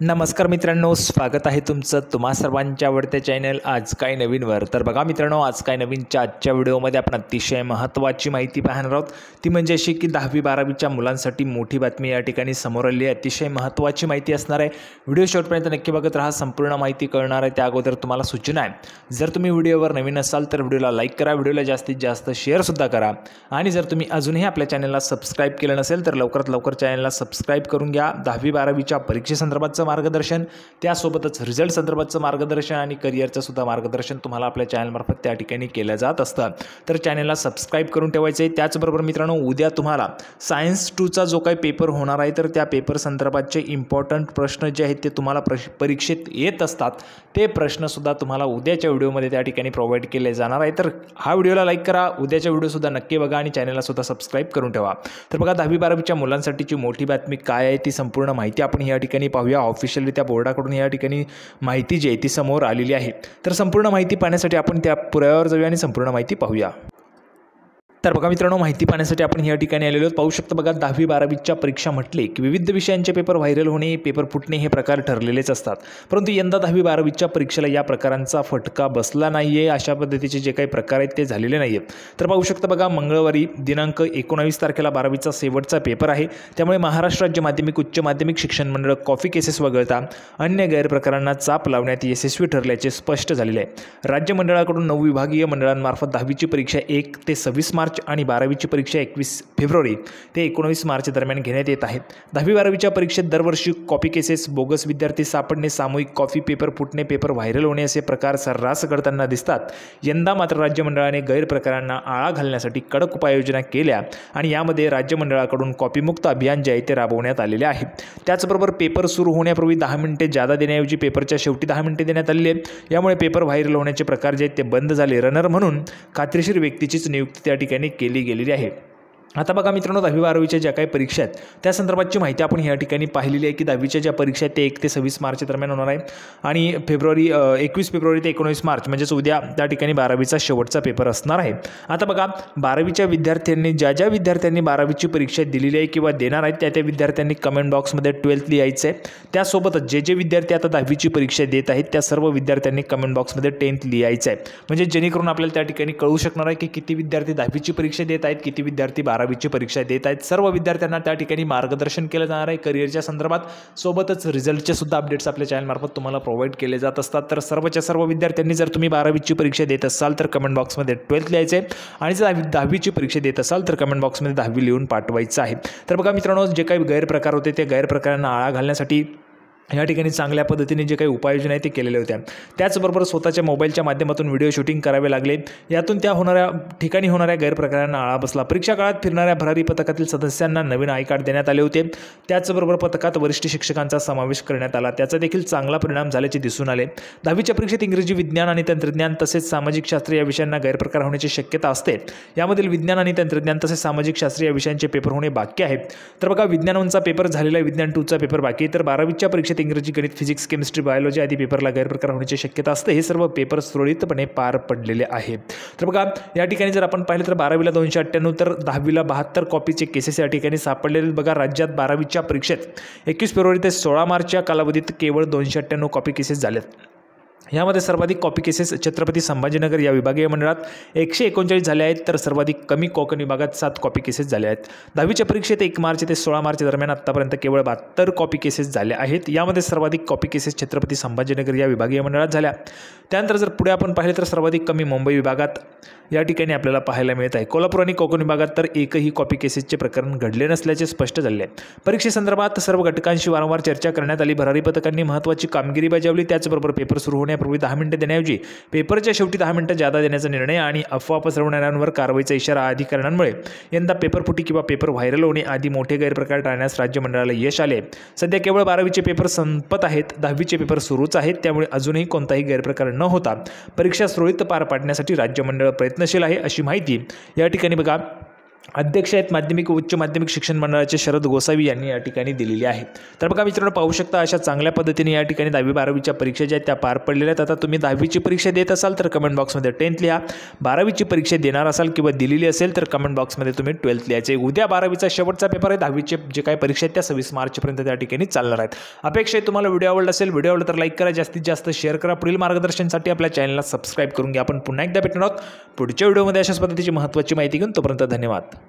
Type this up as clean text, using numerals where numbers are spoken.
नमस्कार मित्रांनो, स्वागत आहे तुमचं तुम्हा सर्वांच्या आवडत्या चॅनल आज काय नवीनवर। तर बघा मित्रांनो, आज काय नवीनच्या आजच्या व्हिडिओमध्ये आपण अतिशय महत्त्वाची माहिती पाहणार आहोत। ती म्हणजे अशी की 10वी-12वीच्या मुलांसाठी मोठी बातमी या ठिकाणी समोर आली आहे। अतिशय महत्त्वाची माहिती असणार आहे। व्हिडिओ शेवटपर्यंत नक्की बघत राहा, संपूर्ण माहिती कळणार आहे। त्या अगोदर तुम्हाला सूचना आहे, जर तुम्ही व्हिडिओवर नवीन असाल तर व्हिडिओला लाईक करा, व्हिडिओला जास्तीत जास्त शेअर सुद्धा करा आणि जर तुम्ही अजूनही आपल्या चॅनलला सबस्क्राइब केलं नसेल तर लवकरात लवकर चॅनलला सबस्क्राइब करून घ्या। 10वी-12वीच्या परीक्षेसंदर्भातचं मार्गदर्शन, त्यासोबतच रिझल्ट संदर्भातचं मार्गदर्शन आणि करिअरचं सुद्धा मार्गदर्शन तुम्हाला आपल्या चॅनलमार्फत त्या ठिकाणी केलं जात असतं। तर चॅनलला सबस्क्राइब करून ठेवायचं आहे। त्याचबरोबर मित्रांनो, उद्या तुम्हाला सायन्स 2चा जो काही पेपर होणार आहे तर त्या पेपर संदर्भातचे इम्पॉर्टंट प्रश्न जे आहेत ते तुम्हाला परीक्षेत येत असतात, ते प्रश्नसुद्धा तुम्हाला उद्याच्या व्हिडिओमध्ये त्या ठिकाणी प्रोव्हाइड केले जाणार आहे। तर हा व्हिडिओला लाईक करा, उद्याच्या व्हिडिओसुद्धा नक्की बघा आणि चॅनलला सुद्धा सबस्क्राइब करून ठेवा। तर बघा, 10वी-12वीच्या मुलांसाठीची मोठी बातमी काय आहे ती संपूर्ण माहिती आपण या ठिकाणी पाहूया। ऑफिशियली त्या बोर्डाकडून या ठिकाणी माहिती जी आहे ती समोर आलेली आहे। तर संपूर्ण माहिती पाहण्यासाठी आपण त्या पुराव्यावर जाऊया आणि संपूर्ण माहिती पाहूया। तर बघा मित्रांनो, माहिती पाहण्यासाठी आपण या ठिकाणी आलेलो आहोत। पाहू शकता बघा, 10वी-12वीच्या परीक्षा म्हटले की विविध विषयांचे पेपर व्हायरल होणे, पेपर फुटणे हे प्रकार ठरलेलेच असतात। परंतु यंदा 10वी-12वीच्या परीक्षेला या प्रकारांचा फटका बसला नाही आहे। अशा पद्धतीचे जे काही प्रकार आहेत ते झालेले नाही आहेत। तर पाहू शकता बघा, मंगळवारी दिनांक 19 तारखेला 12वीचा शेवटचा पेपर आहे। त्यामुळे महाराष्ट्र राज्य माध्यमिक उच्च माध्यमिक शिक्षण मंडळ कॉपी केसेस वगळता अन्य गैरप्रकारांना चाप लावण्यात यशस्वी ठरल्याचे स्पष्ट झालेले आहे। राज्य मंडळाकडून 9 विभागीय मंडळांमार्फत 10वीची परीक्षा 1 ते 26 मार्च आणि 12वीची परीक्षा 21 फेब्रुवारी ते 19 मार्च दरम्यान घेण्यात येत आहेत। 10वी-12वीच्या परीक्षेत दरवर्षी कॉपी केसेस, बोगस विद्यार्थी सापडणे, सामूहिक कॉपी पेपर फुटणे, पेपर व्हायरल होणे असे प्रकार सर्रास घडताना दिसतात। यंदा मात्र राज्य मंडळाने गैरप्रकारांना आळा घालण्यासाठी कडक उपाययोजना केल्या आणि यामध्ये राज्य मंडळाकडून कॉपीमुक्त अभियान जे आहे ते राबवण्यात आलेले आहे। त्याचबरोबर पेपर सुरू होण्यापूर्वी 10 मिनिटे जादा देण्याऐवजी पेपरच्या शेवटी 10 मिनिटे देण्यात आलेली आहे। यामुळे पेपर व्हायरल होण्याचे प्रकार जे आहेत ते बंद झाले। रनर म्हणून खात्रीशीर व्यक्तीचीच नियुक्ती त्या ठिकाणी केली गेलेली आहे। आता बघा मित्रांनो, 10वी-12वीच्या ज्या काही परीक्षा आहेत त्या संदर्भातची माहिती आपण या ठिकाणी पाहिलेली आहे की 10वीच्या ज्या परीक्षा आहेत ते 1 ते 26 मार्च दरम्यान होणार आहे आणि 21 फेब्रुवारी ते 19 मार्च म्हणजेच उद्या त्या ठिकाणी 12वीचा शेवटचा पेपर असणार आहे। आता बघा, 12वीच्या विद्यार्थ्यांनी ज्या विद्यार्थ्यांनी 12वीची परीक्षा दिलेली आहे किंवा देणार आहेत त्या विद्यार्थ्यांनी कमेंट बॉक्समध्ये 12th लिहायचं आहे। त्यासोबतच जे विद्यार्थी आता 10वीची परीक्षा देत आहेत त्या सर्व विद्यार्थ्यांनी कमेंट बॉक्समध्ये 10th लिहायचं आहे। म्हणजे जेणेकरून आपल्याला त्या ठिकाणी कळू शकणार आहे की किती विद्यार्थी 10वीची परीक्षा देत आहेत, किती विद्यार्थी 12वीची परीक्षा देत आहेत। सर्व विद्यार्थ्यांना त्या ठिकाणी मार्गदर्शन केलं जाणार आहे करिअरच्या संदर्भात, सोबतच रिझल्टचे सुद्धा अपडेट्स आपल्या चॅनलमार्फत तुम्हाला प्रोव्हाइड केले जात असतात। तर सर्वच्या सर्व विद्यार्थ्यांनी जर तुम्ही 12वीची परीक्षा देत असाल तर कमेंट बॉक्समध्ये 12th लिहायचं आहे आणि जर 10वीची परीक्षा देत असाल तर कमेंट बॉक्समध्ये 10वी लिहून पाठवायचं आहे। तर बघा मित्रांनो, जे काही गैरप्रकार होते त्या गैरप्रकारांना आळा घालण्यासाठी या ठिकाणी चांगल्या पद्धतीने जे काही उपाययोजना आहेत ते केलेल्या होत्या। त्याचबरोबर स्वतःच्या मोबाईलच्या माध्यमातून व्हिडिओ शूटिंग करावे लागले, यातून त्या ठिकाणी होणाऱ्या गैरप्रकारांना आळा बसला। परीक्षा काळात फिरणाऱ्या भरारी पथकातील सदस्यांना नवीन आय कार्ड देण्यात आले होते। त्याचबरोबर पथकात वरिष्ठ शिक्षकांचा समावेश करण्यात आला, त्याचा देखील चांगला परिणाम झाल्याचे दिसून आले। 10वीच्या परीक्षेत इंग्रजी, विज्ञान आणि तंत्रज्ञान तसेच सामाजिक शास्त्र या विषयांना गैरप्रकार होण्याची शक्यता असते। यामधील विज्ञान आणि तंत्रज्ञान तसेच सामाजिक शास्त्र या विषयांचे पेपर होणे बाकी आहेत। तर बघा, विज्ञान 1चा पेपर झालेला आहे, विज्ञान 2चा पेपर बाकी आहे। तर 12वीच्या परीक्षेत इंग्रजी, गणित, फिजिक्स, केमिस्ट्री, बायोलॉजी आदी पेपरला गैरप्रकार होण्याची शक्यता असते। हे सर्व पेपर सुरळीतपणे पार पडलेले आहेत। तर बघा, या ठिकाणी जर आपण पाहिलं तर 12वीला 298 तर 10वीला 72 कॉपीचे केसेस या ठिकाणी सापडलेले। बघा, राज्यात 12वीच्या परीक्षेत 21 फेब्रुवारी ते 16 मार्च या कालावधीत केवळ 298 कॉपी केसेस झालेत। यामध्ये सर्वाधिक कॉपी केसेस छत्रपती संभाजीनगर या विभागीय मंडळात 139 झाले आहेत, तर सर्वाधिक कमी कोकण विभागात 7 कॉपी केसेस झाले आहेत। 10वीच्या परीक्षेत 1 मार्च ते 16 मार्च दरम्यान आत्तापर्यंत केवळ 72 कॉपी केसेस झाले आहेत। यामध्ये सर्वाधिक कॉपी केसेस छत्रपती संभाजीनगर या विभागीय मंडळात झाल्या। त्यानंतर जर पुढे आपण पाहिले तर सर्वाधिक कमी मुंबई विभागात या ठिकाणी आपल्याला पाहायला मिळत आहे। कोल्हापूर आणि कोकण विभागात तर एकही कॉपी केसेसचे प्रकरण घडले नसल्याचे स्पष्ट झाले आहे। परीक्षेसंदर्भात सर्व घटकांशी वारंवार चर्चा करण्यात आली, भरारी पथकांनी महत्त्वाची कामगिरी बजावली। त्याचबरोबर पेपर सुरू होण्यापूर्वी 10 मिनिटे देण्याऐवजी पेपरच्या शेवटी 10 मिनिटे जादा देण्याचा निर्णय आणि अफवा पसरवणाऱ्यांवर कारवाईचा इशारा आदी कारणांमुळे यंदा पेपर फुटी किंवा पेपर व्हायरल होणे आदी मोठे गैरप्रकार टाळण्यास राज्य मंडळाला यश आले। सध्या केवळ 12वीचे पेपर संपत आहेत, 10वीचे पेपर सुरूच आहेत, त्यामुळे अजूनही कोणताही गैरप्रकार न होता परीक्षा सुरळीत पार पाडण्यासाठी राज्य मंडळ प्रयत्नशील आहे, अशी माहिती या ठिकाणी बघा अध्यक्ष आहेत माध्यमिक व उच्च माध्यमिक शिक्षण मंडळाचे शरद गोसावी यांनी या ठिकाणी दिलेली आहे। तर बघा मित्रांनो, पाहू शकता अशा चांगल्या पद्धतीने या ठिकाणी 10वी-12वीच्या परीक्षा ज्या आहेत त्या पार पडलेल्या आहेत। आता तुम्ही 10वीची परीक्षा देत असाल तर कमेंट बॉक्समध्ये 10th लिहा, 12वीची परीक्षा देणार असाल किंवा दिलेली असेल तर कमेंट बॉक्समध्ये तुम्ही 12th लिहायचे। उद्या 12वीचा शेवटचा पेपर आहे, 10वीचे जे काही परीक्षा आहेत त्या 26 मार्चपर्यंत त्या ठिकाणी चालणार आहेत। अपेक्षा आहे तुम्हाला व्हिडिओ आवडला असेल, व्हिडिओ आवडला तर लाईक करा, जास्तीत जास्त शेअर करा, पुढील मार्गदर्शनासाठी आपल्या चॅनलला सबस्क्राईब करून घ्या। आपण पुन्हा एकदा भेटणार आहोत पुढच्या व्हिडिओमध्ये अशाच पद्धतीची महत्त्वाची माहिती घेऊन, तोपर्यंत धन्यवाद।